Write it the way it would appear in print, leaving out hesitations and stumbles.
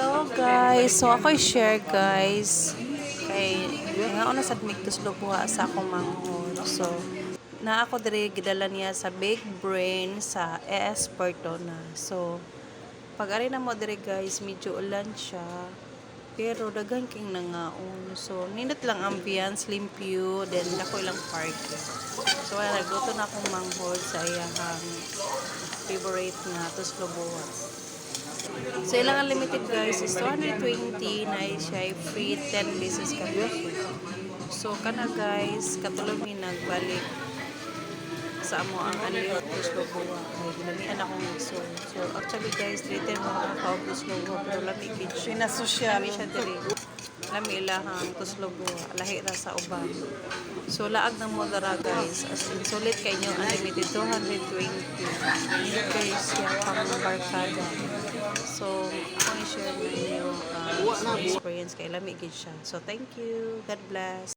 Hello guys, so ako'y share guys kay nga una sad mig tuslo buha sa akong manghod. So na ako diri gidala niya sa Big Brain sa ES Portona. So pag ari na mo diri guys, medyo ulan siya. Pero daghan king nangaon. So nindot lang ambience, limpyo, then dako ilang parking. So nagluto na akong manghod sa iyang favorite nga tuslo buha. So, ilang unlimited guys is 220 na siya free 10 pesos ka. So, kana guys, katulog ni nagbalik sa amo ang unlimited tuslo buwa. Ay, ginamian akong so. So, actually guys, treated mo ang kaog tuslo buwa. Pero lamig siya. Pinasosyal. Lami siya diri. Lami ilahang tuslo buwa. Lahi ra sa uban. So, laag ng modara guys. As in, sulit kay inyo unlimited 220. Hindi guys, siya pang barkada. So, ako i-share na inyo experience kay lamig siya. So, thank you. God bless.